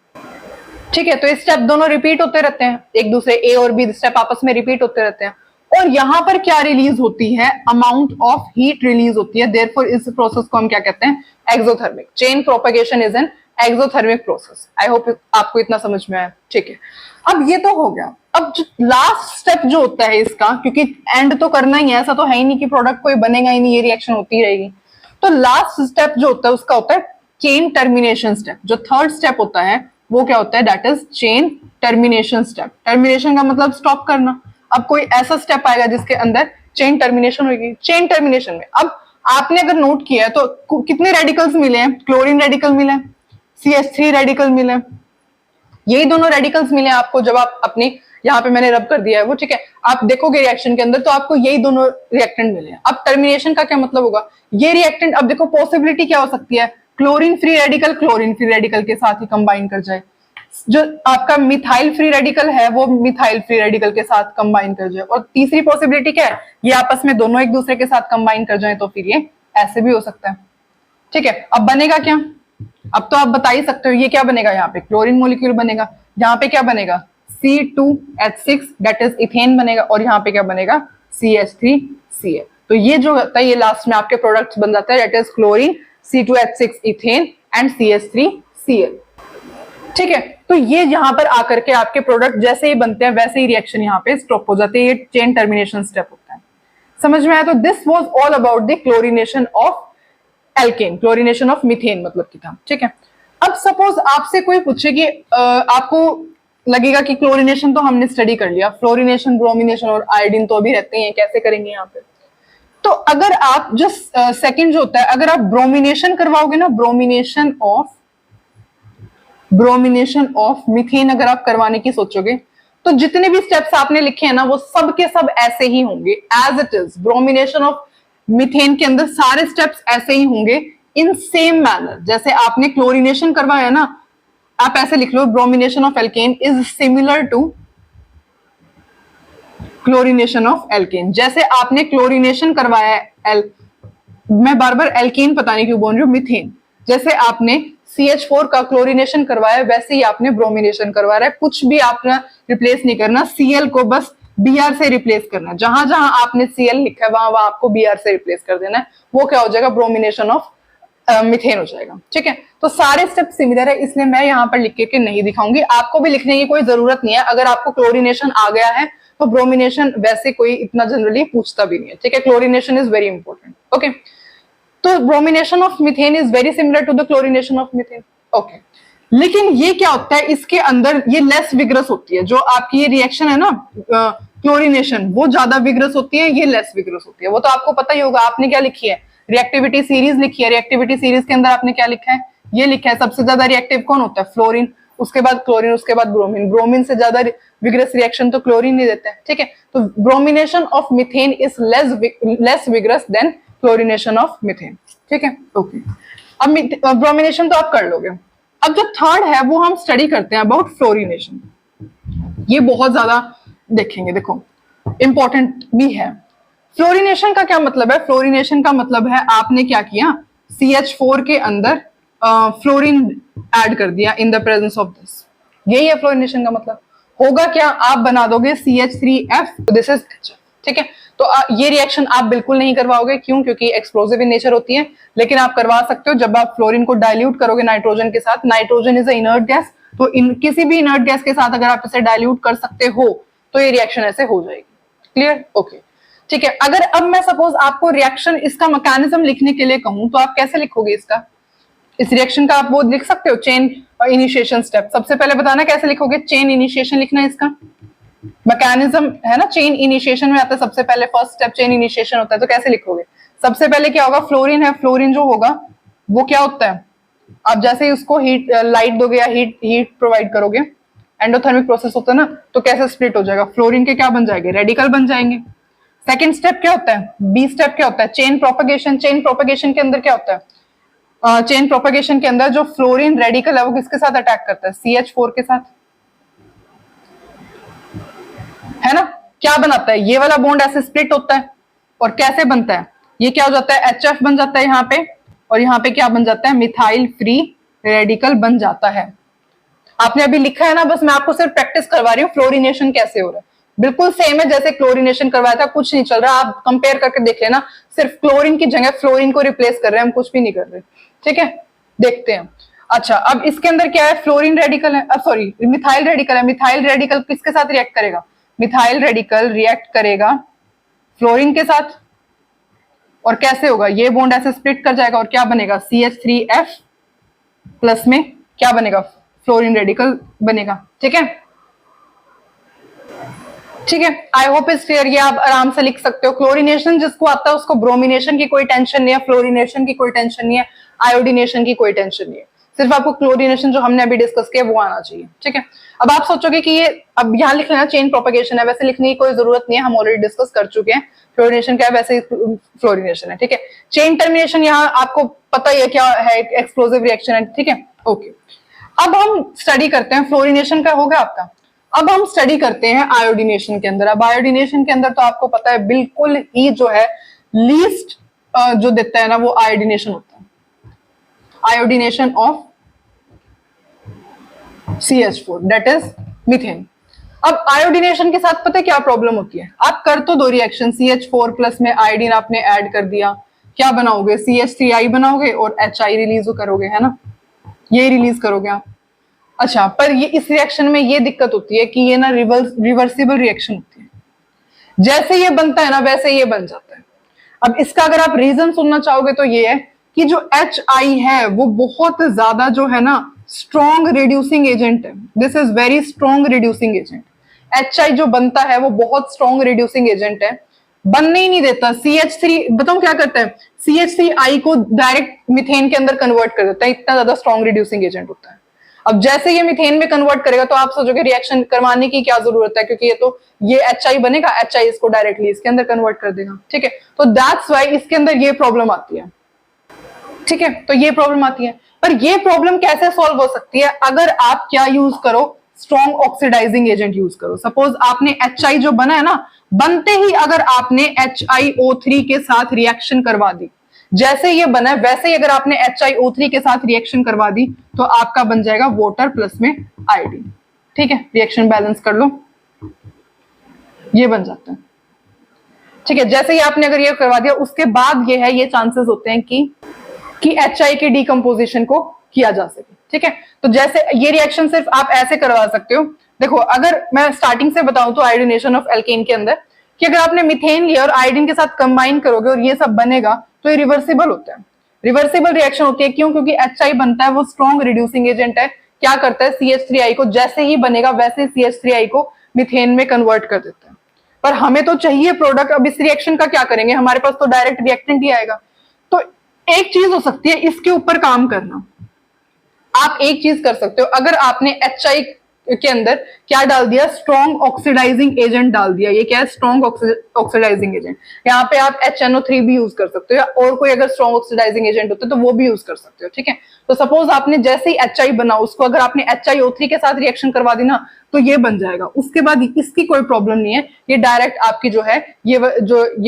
[SPEAKER 1] ठीक है। तो ये स्टेप दोनों रिपीट होते रहते हैं, एक दूसरे A और B स्टेप आपस में रिपीट होते रहते हैं। और यहां पर क्या रिलीज होती है, अमाउंट ऑफ हीट रिलीज होती है, देयरफॉर इस प्रोसेस को हम क्या कहते हैं, exothermic. Chain propagation is an exothermic process. I hope आपको इतना समझ में आया, ठीक है। अब ये तो हो गया। अब लास्ट स्टेप जो होता है इसका, क्योंकि एंड तो करना ही है, ऐसा तो है ही नहीं कि प्रोडक्ट कोई बनेगा ही नहीं, ये रिएक्शन होती रहेगी। तो लास्ट स्टेप जो होता है उसका होता है चेन टर्मिनेशन स्टेप। जो थर्ड स्टेप होता है वो क्या होता है, that is chain termination step. Termination का मतलब स्टॉप करना। अब कोई ऐसा स्टेप आएगा जिसके अंदर चेन टर्मिनेशन होगी। चेन टर्मिनेशन में अब आपने अगर नोट किया है तो कितने रेडिकल्स मिले हैं, क्लोरीन रेडिकल मिले हैं, CH3 रेडिकल मिले हैं, यही दोनों रेडिकल्स मिले आपको जब आप अपने यहाँ पे मैंने रब कर दिया है वो, ठीक है। आप देखोगे रिएक्शन के अंदर तो आपको यही दोनों रिएक्टेंट मिले हैं। अब टर्मिनेशन का क्या मतलब होगा, ये रिएक्टेंट, अब देखो पॉसिबिलिटी क्या हो सकती है, chlorine free radical chlorine free radical के साथ ही कंबाइन कर जाए, जो आपका मिथाइल फ्री रेडिकल है वो मिथाइल फ्री रेडिकल के साथ कंबाइन कर जाए, और तीसरी पॉसिबिलिटी क्या है, ये आपस में दोनों एक दूसरे के साथ कंबाइन कर जाए, तो फिर ये ऐसे भी हो सकता है, ठीक है। अब बनेगा क्या, अब तो आप बता ही सकते हो ये क्या बनेगा, यहाँ पे क्लोरीन मोलिक्यूल बनेगा, यहाँ पे क्या बनेगा C2H6 दैट इज इथेन बनेगा, और यहाँ पे क्या बनेगा CH3Cl। तो ये जो होता है ये लास्ट में आपके प्रोडक्ट्स बन जाता है, that is chlorine C2H6 ethane and CH3Cl, ठीक है। तो ये यहाँ पर आकर के आपके प्रोडक्ट जैसे ही बनते हैं वैसे ही रिएक्शन यहाँ पे स्टॉप हो जाते हैं, ये चेन टर्मिनेशन स्टेप होता है। समझ में आया? तो this was all about the chlorination of alkene, chlorination of methane मतलब की था, ठीक है। अब सपोज आपसे कोई पूछे कि आपको लगेगा कि क्लोरीनेशन तो हमने स्टडी कर लिया, फ्लोरीनेशन, ब्रोमिनेशन और आयोडीन तो अभी रहते हैं, कैसे करेंगे यहाँ पे। तो अगर आप जो सेकंड जो होता है, अगर आप ब्रोमिनेशन करवाओगे ना, ब्रोमिनेशन ऑफ मीथेन अगर आप करवाने की सोचोगे तो जितने भी स्टेप्स आपने लिखे हैं ना वो सब के सब ऐसे ही होंगे as it is. Bromination of methane के अंदर सारे स्टेप्स ऐसे ही होंगे इन सेम मैनर, जैसे आपने क्लोरीनेशन करवाया ना, आप ऐसे लिख लो, bromination of alkane is similar to chlorination of alkane. जैसे आपने क्लोरीनेशन करवाया मैं बार बार एल्केन पता नहीं क्यों बोल रही हूँ, मीथेन, जैसे आपने CH4 का क्लोरीनेशन करवाया वैसे ही आपने ब्रोमिनेशन करवा रहा है, कुछ भी आपने रिप्लेस नहीं करना, Cl को बस Br से रिप्लेस करना है, जहां जहां आपने Cl लिखा है वहां आपको Br से रिप्लेस कर देना है, वो क्या हो जाएगा, ब्रोमिनेशन ऑफ मीथेन हो जाएगा, ठीक है। तो सारे स्टेप सिमिलर है, इसलिए मैं यहाँ पर लिख के नहीं दिखाऊंगी, आपको भी लिखने की कोई जरूरत नहीं है। अगर आपको क्लोरीनेशन आ गया है तो ब्रोमिनेशन वैसे कोई इतना जनरली पूछता भी नहीं है, ठीक है। Chlorination is very important, okay. तो bromination of methane is very similar to the chlorination of methane, okay. लेकिन ये क्या होता है, इसके अंदर ये लेस विग्रस होती है, जो आपकी ये रिएक्शन है ना क्लोरीनेशन, वो ज्यादा विग्रस होती है, ये लेस विग्रस होती है, वो तो आपको पता ही होगा। आपने क्या लिखी है, रिएक्टिविटी सीरीज लिखी है, रिएक्टिविटी सीरीज के अंदर आपने क्या लिखा है, ये लिखा है सबसे ज्यादा रिएक्टिव कौन होता है, फ्लोरीन, उसके बाद क्लोरीन, उसके बाद ब्रोमीन, ब्रोमीन से ज्यादा विग्रस रिएक्शन तो क्लोरीन नहीं देता है, ठीक है। तो bromination of methane is less vigorous than chlorination of methane, ठीक है, ओके। अब ब्रोमिनेशन तो आप कर लोगे। अब जो थर्ड है वो हम स्टडी करते हैं अबाउट फ्लोरीनेशन, ये बहुत ज्यादा देखेंगे, देखो इंपॉर्टेंट भी है। फ्लोरीनेशन का क्या मतलब है, फ्लोरीनेशन का मतलब है आपने क्या किया, CH4 के अंदर फ्लोरीन ऐड कर दिया in the presence of this, यही है फ्लोरीनेशन का मतलब। होगा क्या, आप बना दोगे CH3F, दिस इज, ठीक है। तो ये रिएक्शन आप बिल्कुल नहीं करवाओगे, क्यों, क्योंकि एक्सप्लोसिव इन नेचर होती है, लेकिन आप करवा सकते हो जब आप फ्लोरीन को डाइल्यूट करोगे नाइट्रोजन के साथ। Nitrogen is a inert gas, तो किसी भी इनर्ट गैस के साथ अगर आप इसे डाइल्यूट कर सकते हो तो ये रिएक्शन ऐसे हो जाएगी, क्लियर, ओके, ठीक है। अगर अब मैं सपोज आपको रिएक्शन इसका मैकेनिज्म लिखने के लिए कहूं तो आप कैसे लिखोगे इसका, इस रिएक्शन का आप वो लिख सकते हो चेन इनिशिएशन स्टेप। सबसे पहले बताना कैसे लिखोगे, चेन इनिशिएशन लिखना है, इसका मैकेनिज्म है ना, चेन इनिशिएशन में आता है सबसे पहले, फर्स्ट स्टेप चेन इनिशिएशन होता है। तो कैसे लिखोगे, सबसे पहले क्या होगा, फ्लोरीन है, फ्लोरीन जो होगा वो क्या होता है, आप जैसे ही उसको हीट लाइट दोगे या हीट प्रोवाइड करोगे, एंडोथर्मिक प्रोसेस होता है ना, तो कैसे स्प्लिट हो जाएगा, फ्लोरीन के क्या बन जाएंगे, रेडिकल बन जाएंगे। सेकेंड स्टेप क्या होता है, बी स्टेप क्या होता है, चेन प्रोपेगेशन। चेन प्रोपेगेशन के अंदर क्या होता है, चेन प्रोपेगेशन के अंदर जो फ्लोरीन रेडिकल है वो किसके साथ अटैक करता है, CH4 के साथ, है ना। क्या बनाता है, ये वाला बॉन्ड ऐसे स्प्लिट होता है, और कैसे बनता है, ये क्या हो जाता है, HF बन जाता है यहाँ पे, और यहाँ पे क्या बन जाता है, मिथाइल फ्री रेडिकल बन जाता है। आपने अभी लिखा है ना, बस मैं आपको सिर्फ प्रैक्टिस करवा रही हूँ फ्लोरीनेशन कैसे हो रहा है, बिल्कुल सेम है जैसे क्लोरीनेशन करवाया था, कुछ नहीं चल रहा, आप कंपेयर करके देख लेना, सिर्फ क्लोरीन की जगह फ्लोरीन को रिप्लेस कर रहे हैं हम, कुछ भी नहीं कर रहे, ठीक है, देखते हैं। अच्छा, अब इसके अंदर क्या है, फ्लोरीन रेडिकल है, सॉरी मिथाइल रेडिकल है, मिथाइल रेडिकल किसके साथ रिएक्ट करेगा, मिथाइल रेडिकल रिएक्ट करेगा फ्लोरीन के साथ, और कैसे होगा, ये बॉन्ड ऐसे स्प्लिट कर जाएगा, और क्या बनेगा, CH3F प्लस में क्या बनेगा, फ्लोरीन रेडिकल बनेगा, ठीक है, ठीक है, आई होप इज क्लियर। ये आप आराम से लिख सकते हो। क्लोरीनेशन जिसको आता है उसको ब्रोमिनेशन की कोई टेंशन नहीं है, फ्लोरिनेशन की कोई टेंशन नहीं है, आयोडीनेशन की कोई टेंशन नहीं है, सिर्फ आपको क्लोरीनेशन जो हमने अभी डिस्कस किया वो आना चाहिए। ठीक है, अब आप सोचोगे कि ये अब यहाँ लिख लेना चेन प्रोपेगेशन है, वैसे लिखने की कोई जरूरत नहीं है, हम ऑलरेडी डिस्कस कर चुके हैं। फ्लोरिनेशन क्या है, वैसे फ्लोरिनेशन है। ठीक है, चेन टर्मिनेशन यहाँ आपको पता ही है क्या है, एक्सप्लोसिव रिएक्शन है। ठीक है, ओके। अब हम स्टडी करते हैं, फ्लोरिनेशन का हो गया आपका। अब हम स्टडी करते हैं आयोडीनेशन के अंदर। अब आयोडीनेशन के अंदर तो आपको पता है बिल्कुल ही जो है लीस्ट जो देता है ना वो आयोडीनेशन होता है, iodination of CH4 that is methane. अब आयोडीनेशन के साथ पता है क्या प्रॉब्लम होती है, आप कर तो दो रिएक्शन, CH4 प्लस में आयोडीन आपने ऐड कर दिया, क्या बनाओगे, CH3I बनाओगे और HI रिलीज करोगे, है ना, ये रिलीज करोगे आप। अच्छा, पर ये इस रिएक्शन में ये दिक्कत होती है कि ये ना रिवर्सिबल रिएक्शन होती है, जैसे ये बनता है ना वैसे ये बन जाता है। अब इसका अगर आप रीजन सुनना चाहोगे तो ये है कि जो HI है वो बहुत ज्यादा जो है ना स्ट्रॉन्ग रिड्यूसिंग एजेंट है, this is very strong reducing agent. HI जो बनता है वो बहुत स्ट्रॉन्ग रिड्यूसिंग एजेंट है, बनने ही नहीं देता। CH3 बताओ क्या करता है, CH3I को डायरेक्ट मीथेन के अंदर कन्वर्ट कर देता है, इतना ज्यादा स्ट्रॉन्ग रिड्यूसिंग एजेंट होता है। अब जैसे ये मीथेन में कन्वर्ट करेगा तो आप सोचोगे रिएक्शन करवाने की क्या जरूरत है, क्योंकि ये HI बनेगा, HI इसको डायरेक्टली इसके अंदर कन्वर्ट कर देगा। ठीक है, तो दैट्स व्हाई इसके अंदर ये प्रॉब्लम आती है। ठीक है, तो ये प्रॉब्लम आती है, पर ये प्रॉब्लम कैसे सॉल्व हो सकती है, अगर आप क्या यूज करो, स्ट्रॉन्ग ऑक्सीडाइजिंग एजेंट यूज करो। सपोज आपने HI जो बना है ना, बनते ही अगर आपने HiO3 के साथ रिएक्शन करवा दी, जैसे ये बना है वैसे ही अगर आपने HiO3 के साथ रिएक्शन करवा दी तो आपका बन जाएगा वाटर प्लस में आयोडीन। ठीक है, रिएक्शन बैलेंस कर लो, ये बन जाता है। ठीक है, जैसे ही आपने अगर ये करवा दिया उसके बाद ये चांसेस होते हैं कि HI के डिकम्पोजिशन को किया जा सके। ठीक है, तो जैसे ये रिएक्शन सिर्फ आप ऐसे करवा सकते हो। देखो, अगर मैं स्टार्टिंग से बताऊं तो आयोडीनेशन ऑफ एल्केन के अंदर कि अगर आपने मीथेन लिया और आयोडीन के साथ कंबाइन करोगे और ये सब बनेगा तो ये रिवर्सिबल होता है, रिवर्सिबल रिएक्शन होती है। क्यों? क्योंकि HI बनता है वो स्ट्रॉन्ग रिड्यूसिंग एजेंट है, क्या करता है CH3I को जैसे ही बनेगा वैसे CH3I को मीथेन में कन्वर्ट कर देता है। पर हमें तो चाहिए प्रोडक्ट, अब इस रिएक्शन का क्या करेंगे, हमारे पास तो डायरेक्ट रिएक्टेंट ही आएगा। तो एक चीज हो सकती है इसके ऊपर काम करना, आप एक चीज कर सकते हो, अगर आपने HI के अंदर क्या डाल दिया, स्ट्रॉन्ग ऑक्सीडाइजिंग एजेंट डाल दिया। ये क्या है, स्ट्रॉन्ग ऑक्सीडाइजिंग एजेंट। यहाँ पे आप HNO3 भी यूज कर सकते हो या और कोई अगर स्ट्रॉन्ग ऑक्सीडाइजिंग एजेंट होता है तो वो भी यूज कर सकते हो। ठीक है, तो सपोज आपने जैसे ही HI बना उसको अगर आपने HiO3 के साथ रिएक्शन करवा दी ना तो ये बन जाएगा, उसके बाद इसकी कोई प्रॉब्लम नहीं है, ये डायरेक्ट आपकी जो है ये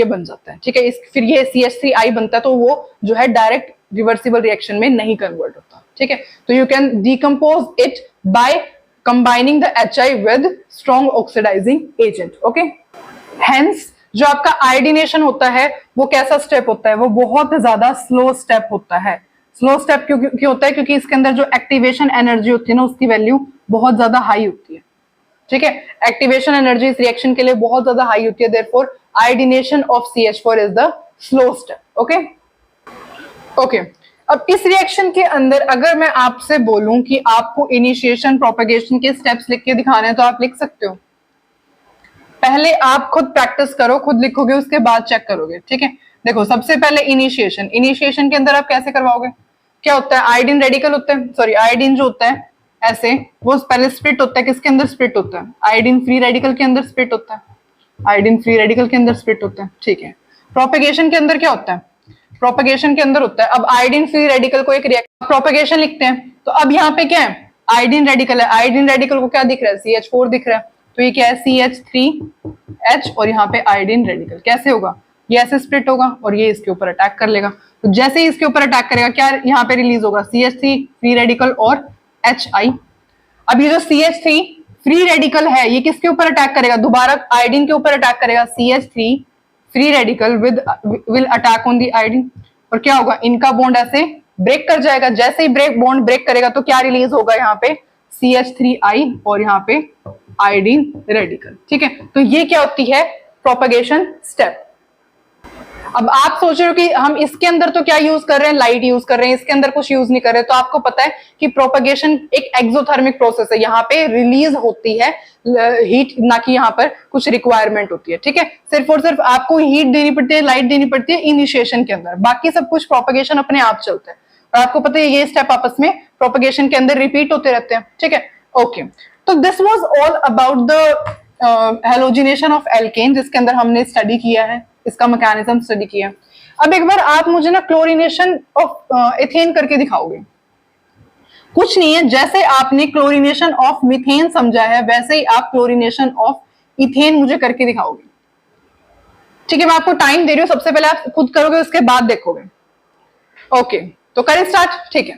[SPEAKER 1] बन जाता है। ठीक है, फिर ये CH3I बनता है तो वो जो है डायरेक्ट रिवर्सिबल रिएक्शन में नहीं कन्वर्ट होता। ठीक है, तो you can decompose it by combining the HI with strong oxidizing agent. Okay, hence जो आपका आयोडीनेशन होता है वो कैसा स्टेप होता है, वो बहुत ज्यादा स्लो स्टेप होता है। स्लो स्टेप क्यों होता है, क्योंकि इसके अंदर जो एक्टिवेशन एनर्जी होती है ना उसकी वैल्यू बहुत ज्यादा हाई होती है। ठीक है, एक्टिवेशन एनर्जी इस रिएक्शन के लिए बहुत ज्यादा हाई होती है, therefore iodination of CH4 is the slow step. Okay okay, अब इस रिएक्शन के अंदर अगर मैं आपसे बोलूं कि आपको इनिशिएशन प्रोपेगेशन के स्टेप्स लिख के दिखाने हैं तो आप लिख सकते हो। पहले आप खुद प्रैक्टिस करो, खुद लिखोगे, उसके बाद चेक करोगे। ठीक है, देखो सबसे पहले इनिशिएशन के अंदर आप कैसे करवाओगे, क्या होता है, आयोडीन रेडिकल होता है, सॉरी आयोडीन जो होता है ऐसे वो पहले स्प्लिट होता है, किसके अंदर स्प्लिट होता है, आयोडीन फ्री रेडिकल के अंदर स्प्लिट होता है, आयोडीन फ्री रेडिकल के अंदर स्प्लिट होता है। ठीक है, प्रोपेगेशन के अंदर क्या होता है, प्रोपेगेशन के अंदर होता है, अब आयोडीन फ्री रेडिकल को एक रिएक्शन प्रोपेगेशन लिखते हैं तो अब यहाँ पे क्या है, आयोडीन रेडिकल है, आयोडीन रेडिकल को क्या दिख रहा है, CH4 दिख रहा है, तो ये क्या है CH3H और यहाँ पे आयोडीन रेडिकल कैसे होगा, ये ऐसे स्प्लिट होगा और ये इसके ऊपर अटैक कर लेगा। तो जैसे ही इसके ऊपर अटैक करेगा क्या यहाँ पे रिलीज होगा, CH3 फ्री रेडिकल और HI। अब ये जो CH3 फ्री रेडिकल है ये किसके ऊपर अटैक करेगा, दोबारा आयोडीन के ऊपर अटैक करेगा, CH3 free radical will attack on the iodine और क्या होगा, इनका बॉन्ड ऐसे ब्रेक कर जाएगा। जैसे ही बॉन्ड ब्रेक करेगा तो क्या रिलीज होगा, यहाँ पे CH3I और यहाँ पे आयोडीन रेडिकल। ठीक है, तो ये क्या होती है, प्रोपेगेशन स्टेप। अब आप सोच रहे हो कि हम इसके अंदर तो क्या यूज कर रहे हैं, लाइट यूज कर रहे हैं, इसके अंदर कुछ यूज नहीं कर रहे, तो आपको पता है कि प्रोपगेशन एक एक्सोथर्मिक प्रोसेस है, यहाँ पे रिलीज होती है हीट, ना कि यहाँ पर कुछ रिक्वायरमेंट होती है। ठीक है, सिर्फ और सिर्फ आपको हीट देनी पड़ती है, लाइट देनी पड़ती है इनिशिएशन के अंदर, बाकी सब कुछ प्रोपगेशन अपने आप चलता है। और आपको पता है ये स्टेप आपस में प्रोपगेशन के अंदर रिपीट होते रहते हैं। ठीक है, ओके। तो this was all about the halogenation of alkene, जिसके अंदर हमने स्टडी किया है, इसका मैकेनिज्म स्टडी किया। अब एक बार आप मुझे ना क्लोरीनेशन ऑफ इथेन करके दिखाओगे। कुछ नहीं है, जैसे आपने क्लोरीनेशन ऑफ मीथेन समझा है वैसे ही आप क्लोरीनेशन ऑफ इथेन मुझे करके दिखाओगे। ठीक है, मैं आपको टाइम दे रही हूँ, सबसे पहले आप खुद करोगे उसके बाद देखोगे। ओके, तो करें स्टार्ट। ठीक है,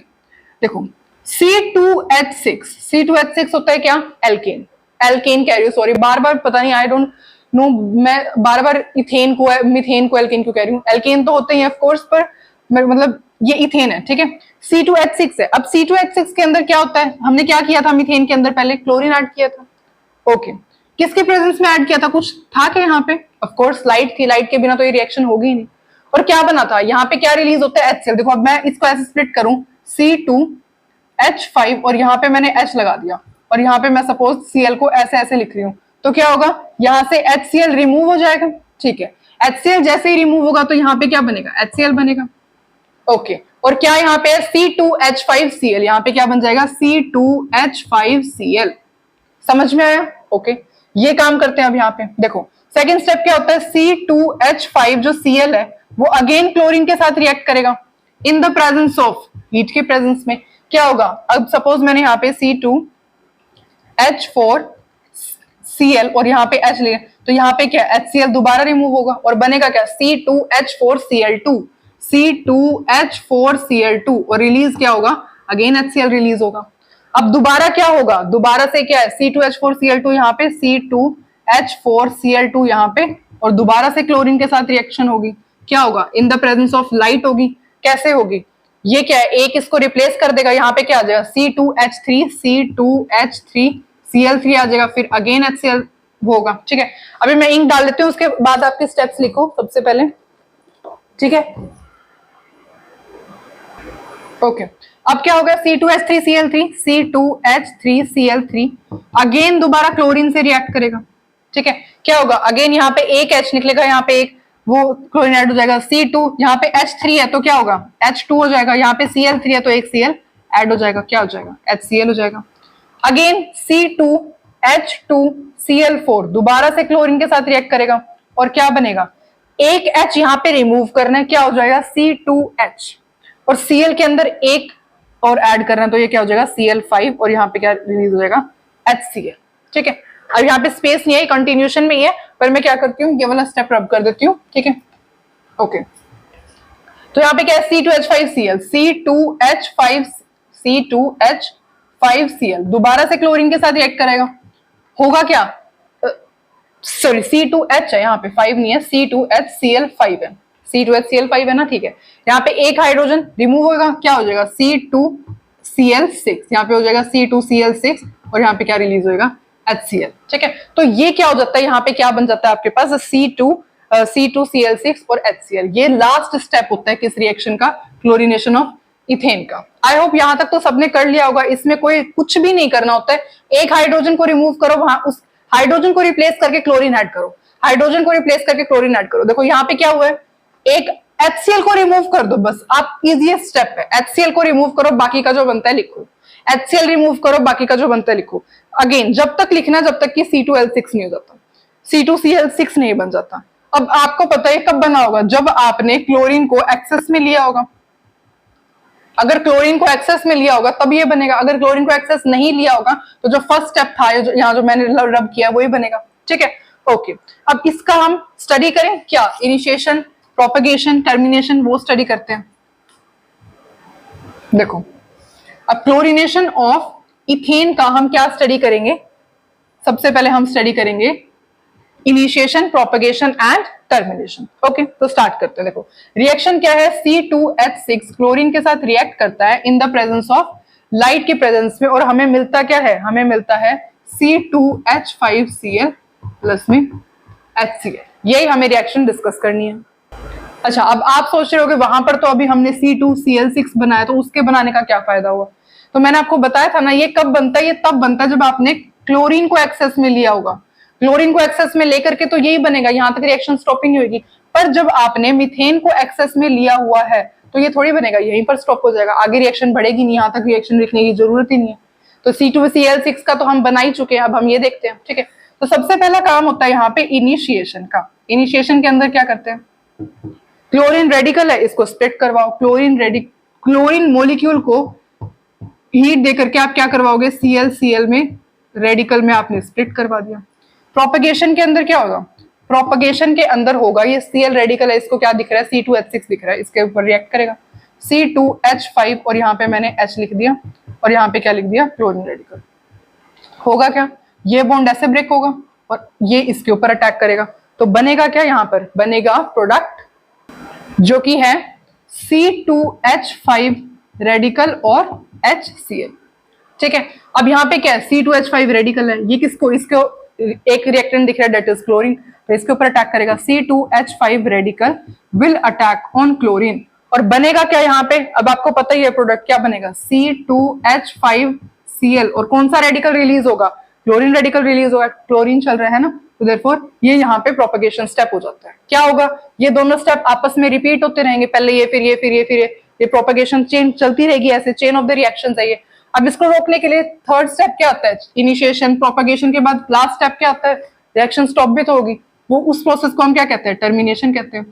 [SPEAKER 1] देखो C2H6, C2H6 होता है क्या, एल्केन, एल्केन कह रही हूँ, सॉरी बार बार पता नहीं, आई डोंट नो, मैं बार बार इथेन को मीथेन को एल्केन क्यों कह रही हूँ, एल्केन तो होते ही ऑफ कोर्स, पर मतलब ये इथेन है। ठीक है, C2H6 है। अब C2H6 के अंदर क्या होता है, हमने क्या किया था मीथेन के अंदर, पहले क्लोरीन ऐड किया था। ओके, किसके प्रेजेंस में ऐड किया था, कुछ था क्या यहाँ पे, ऑफ कोर्स लाइट थी, लाइट के बिना तो ये रिएक्शन होगी ही नहीं। और क्या बना था यहाँ पे, क्या रिलीज होता है, HCl। देखो अब मैं इसको ऐसे स्प्लिट करूं, C2H5 और यहाँ पे मैंने H लगा दिया, और यहाँ पे मैं सपोज Cl को ऐसे ऐसे लिख रही हूँ, तो क्या होगा, यहाँ से HCl रिमूव हो जाएगा। ठीक है, HCl जैसे ही रिमूव होगा तो यहाँ पे क्या बनेगा, HCl बनेगा। ओके, और क्या यहाँ पे C2H5Cl, यहाँ पे क्या बन जाएगा, C2H5Cl। समझ में आया? ओके, ये काम करते हैं अब यहाँ पे। देखो सेकेंड स्टेप क्या होता है, C2H5 जो Cl है वो अगेन क्लोरीन के साथ रिएक्ट करेगा in the presence of heat के प्रेजेंस में। क्या होगा, अब सपोज मैंने यहाँ पे C2H4Cl और यहाँ पे H लिया, तो यहाँ पे क्या HCl दोबारा रिमूव होगा और बनेगा क्या, C2H4Cl2, C2H4Cl2, और रिलीज क्या होगा, अगेन HCl रिलीज होगा। अब दोबारा क्या होगा, दोबारा से क्या है, C2H4Cl2 यहाँ पे, C2H4Cl2 यहाँ पे, और दोबारा से क्लोरीन के साथ रिएक्शन होगी। क्या होगा, in the presence of light होगी। कैसे होगी, ये क्या है, एक इसको रिप्लेस कर देगा, यहाँ पे क्या आ जाएगा, C2H3Cl3 आ जाएगा, फिर अगेन HCl होगा। ठीक है, अभी मैं इंक डाल देती हूँ, उसके बाद आपके स्टेप्स लिखो सबसे पहले। ठीक है, ओके, अब क्या होगा, C2H3Cl3 अगेन दोबारा क्लोरीन से रिएक्ट करेगा। ठीक है, क्या होगा, अगेन यहाँ पे एक H निकलेगा, यहाँ पे एक वो क्लोरीन ऐड हो जाएगा, C2, यहाँ पे H3 है तो क्या होगा, H2 हो जाएगा, यहाँ पे Cl3 है तो एक Cl ऐड हो जाएगा, क्या हो जाएगा, HCl हो जाएगा। अगेन C2H2Cl4 दोबारा से क्लोरीन के साथ रिएक्ट करेगा और क्या बनेगा, एक H यहाँ पे रिमूव करना है, क्या हो जाएगा, C2H, और Cl के अंदर एक और ऐड करना है, तो ये क्या हो जाएगा, Cl5, और यहाँ पे क्या रिलीज हो जाएगा, HCl। ठीक है, अब यहाँ पे स्पेस नहीं है, कंटिन्यूशन में ही है, पर मैं क्या करती हूँ, ये वाला स्टेप रब कर देती हूँ। ठीक है, ओके, तो यहाँ पे क्या है, C2H5Cl दोबारा से क्लोरीन के साथ रिएक्ट करेगा, होगा क्या, सॉरी C2H है, यहाँ पे 5 नहीं है, C2HCl5 है, C2HCl5 है ना। ठीक है, यहाँ पे एक हाइड्रोजन रिमूव होगा, क्या हो जाएगा, C2Cl6, यहाँ पे हो जाएगा C2Cl6, और यहाँ पे क्या रिलीज होगा, HCl। ठीक है, तो ये क्या हो जाता है, यहाँ पे क्या बन जाता है आपके पास, C2Cl6 और HCl। ये लास्ट स्टेप होता है किस रिएक्शन का, क्लोरीनेशन ऑफ इथेन का। आई होप यहाँ तक तो सबने कर लिया होगा, इसमें कोई कुछ भी नहीं करना होता है, एक हाइड्रोजन को रिमूव करो, वहां उस हाइड्रोजन को रिप्लेस करके क्लोरीन ऐड करो, हाइड्रोजन को रिप्लेस करके क्लोरीन ऐड करो। देखो यहाँ पे क्या हुआ है, एक HCl को रिमूव कर दो, बस आप इजीएस्ट स्टेप है, HCl को रिमूव करो, बाकी का जो बनता है लिखो, HCl रिमूव करो, बाकी का जो बनता है लिखो। अगेन जब तक लिखना जब तक कि C2L6 नहीं हो जाता, C2Cl6 नहीं बन जाता। अब आपको पता है कब बना होगा, जब आपने क्लोरीन को एक्सेस में लिया होगा, अगर क्लोरीन को एक्सेस में लिया होगा तब ये बनेगा, अगर क्लोरीन को एक्सेस नहीं लिया होगा तो जो फर्स्ट स्टेप था यहाँ जो मैंने रब किया वही बनेगा। ठीक है, ओके, अब इसका हम स्टडी करें क्या, इनिशिएशन, प्रोपगेशन, टर्मिनेशन, वो स्टडी करते हैं। देखो अब क्लोरीनेशन ऑफ इथेन का हम क्या स्टडी करेंगे, सबसे पहले हम स्टडी करेंगे initiation, propagation and termination. Okay, तो स्टार्ट करते हैं। देखो रिएक्शन क्या है, C2H6 क्लोरीन के साथ रिएक्ट करता है in the presence of light के प्रेजेंस में, और हमें मिलता क्या है, हमें मिलता है C2H5Cl प्लस में HCl। यही हमें रिएक्शन डिस्कस करनी है। अच्छा, अब आप सोच रहे हो कि वहां पर तो अभी हमने C2Cl6 बनाया, तो उसके बनाने का क्या फायदा हुआ? तो मैंने आपको बताया था ना, ये कब बनता है? ये तब बनता है जब आपने क्लोरीन को एक्सेस में लिया होगा। क्लोरीन को एक्सेस में लेकर के तो यही बनेगा, यहां तक रिएक्शन स्टॉपिंग नहीं होगी। पर जब आपने मीथेन को एक्सेस में लिया हुआ है तो ये थोड़ी बनेगा, यहीं पर स्टॉप हो जाएगा, आगे रिएक्शन बढ़ेगी नहीं, यहाँ तक रिएक्शन लिखने की जरूरत ही नहीं है। तो C2Cl6 का तो हम बना ही चुके हैं, अब हम ये देखते हैं, ठीक है। तो सबसे पहला काम होता है यहाँ पे इनिशिएशन का। इनिशिएशन के अंदर क्या करते हैं? क्लोरीन रेडिकल है, इसको स्प्लिट करवाओ। क्लोरीन मोलिक्यूल को हीट देकर के आप क्या करवाओगे? Cl में रेडिकल में आपने स्प्लिट करवा दिया। प्रोपगेशन के अंदर क्या होगा? प्रोपगेशन के अंदर होगा, ये Cl रेडिकल है, इसको क्या दिख रहा है? C2H6 दिख रहा है, इसके ऊपर रिएक्ट करेगा C2H5, और यहाँ पे मैंने H लिख दिया, और यहाँ पे क्या लिख दिया? Chlorine radical. होगा क्या? ये बॉन्ड ऐसे ब्रेक होगा और ये इसके ऊपर अटैक करेगा, तो बनेगा क्या? यहाँ पर बनेगा प्रोडक्ट जो कि है C2H5 रेडिकल और HCl, ठीक है। अब यहाँ पे क्या है? C2H5 रेडिकल है, ये किसको? इसको एक रिएक्टेंट दिख रहा है, डेट इज क्लोरीन, तो इसके ऊपर अटैक करेगा। C2H5 radical will attack on chlorine, और बनेगा क्या यहाँ पे? अब आपको पता ही है प्रोडक्ट क्या बनेगा? C2H5Cl, और कौन सा रेडिकल रिलीज होगा? क्लोरीन रेडिकल रिलीज होगा, क्लोरीन चल रहा है ना, तो देयरफॉर ये यहाँ पे प्रोपगेशन स्टेप हो जाता है। क्या होगा? ये दोनों स्टेप आपस में रिपीट होते रहेंगे, पहले ये, फिर ये, फिर ये, फिर ये प्रोपगेशन चेन चलती रहेगी, ऐसे चेन ऑफ द रिएक्शंस है ये। अब इसको रोकने के लिए थर्ड स्टेप क्या आता है? इनिशिएशन। प्रोपगेशन के बाद लास्ट स्टेप क्या आता है? रिएक्शन स्टॉप भी तो होगी, वो उस प्रोसेस को हम क्या कहते हैं? टर्मिनेशन कहते हैं।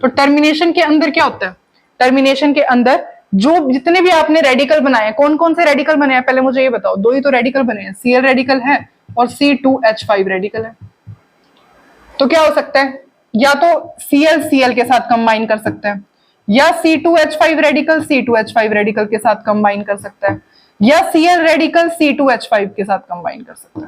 [SPEAKER 1] तो टर्मिनेशन के अंदर क्या होता है? टर्मिनेशन के अंदर जो जितने भी आपने रेडिकल बनाए, कौन कौन से रेडिकल बने हैं पहले मुझे ये बताओ। दो ही तो रेडिकल बने हैं, Cl रेडिकल है और C2H5 रेडिकल है। तो क्या हो सकता है? या तो Cl के साथ कंबाइन कर सकते हैं, या C2H5 रेडिकल C2H5 रेडिकल के साथ कंबाइन कर सकता है, या Cl रेडिकल C2H5 के साथ कंबाइन कर सकता है।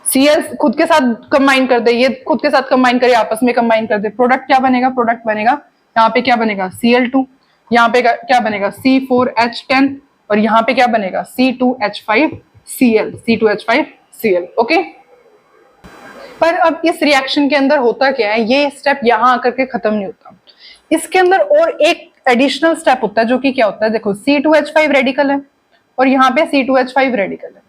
[SPEAKER 1] Cl खुद के साथ कंबाइन कर दे, ये खुद के साथ कंबाइन करे, आपस में कंबाइन कर दे, प्रोडक्ट क्या बनेगा? प्रोडक्ट बनेगा यहाँ पे क्या बनेगा? Cl2, यहाँ पे क्या बनेगा? C4H10, और यहाँ पे क्या बनेगा? C2H5Cl। ओके। पर अब इस रिएक्शन के अंदर होता क्या है? ये स्टेप यहाँ आकर के खत्म नहीं होता, इसके अंदर और एक एडिशनल स्टेप होता है, जो कि क्या होता है? देखो, C2H5 रेडिकल है और यहाँ पे C2H5 रेडिकल है।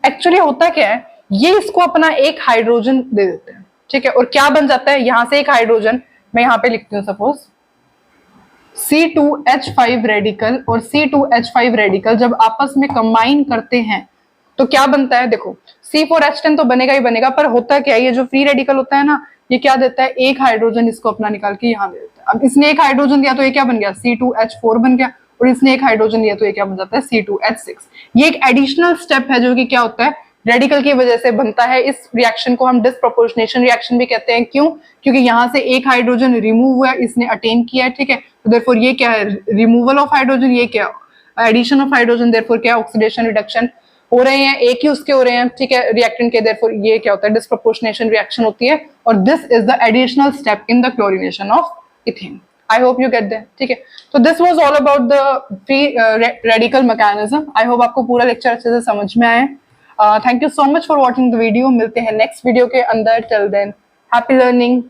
[SPEAKER 1] एक्चुअली होता क्या है? ये इसको अपना एक हाइड्रोजन दे देते हैं, ठीक है, और क्या बन जाता है? यहां से एक हाइड्रोजन मैं यहाँ पे लिखती हूँ, सपोज C2H5 रेडिकल और C2H5 रेडिकल जब आपस में कंबाइन करते हैं तो क्या बनता है? देखो, C4H10 तो बनेगा ही बनेगा, पर होता क्या है? ये जो फ्री रेडिकल होता है ना, ये क्या देता है? एक हाइड्रोजन इसको अपना निकाल के यहाँ दे देता है। अब इसने एक हाइड्रोजन दिया तो ये क्या बन गया? C2H4 बन गया, और इसने एक हाइड्रोजन दिया तो ये क्या बन जाता है? C2H6। ये एक एडिशनल स्टेप है जो कि क्या होता है? रेडिकल की वजह से बनता है। इस रिएक्शन को हम डिस्प्रोपोर्शनेशन रिएक्शन भी कहते हैं। क्यों? क्योंकि यहाँ से एक हाइड्रोजन रिमूव हुआ है, इसने अटेन किया है, ठीक है, तो देयरफॉर ये क्या है? रिमूवल ऑफ हाइड्रोजन, ये क्या? एडिशन ऑफ हाइड्रोजन, देयरफॉर क्या? ऑक्सीडेशन रिडक्शन हो रहे हैं, एक ही उसके हो रहे हैं, ठीक है, रिएक्टेंट के, देयरफॉर ये क्या होता है? डिस्प्रोपोर्शनेशन रिएक्शन होती है, और this is the additional step in the chlorination of ethane. I hope you get that, ठीक है। तो this was all about the free radical mechanism. I hope आपको पूरा लेक्चर अच्छे से समझ में आए। Thank you so much for watching the video. मिलते हैं नेक्स्ट वीडियो के अंदर। Till then, happy learning.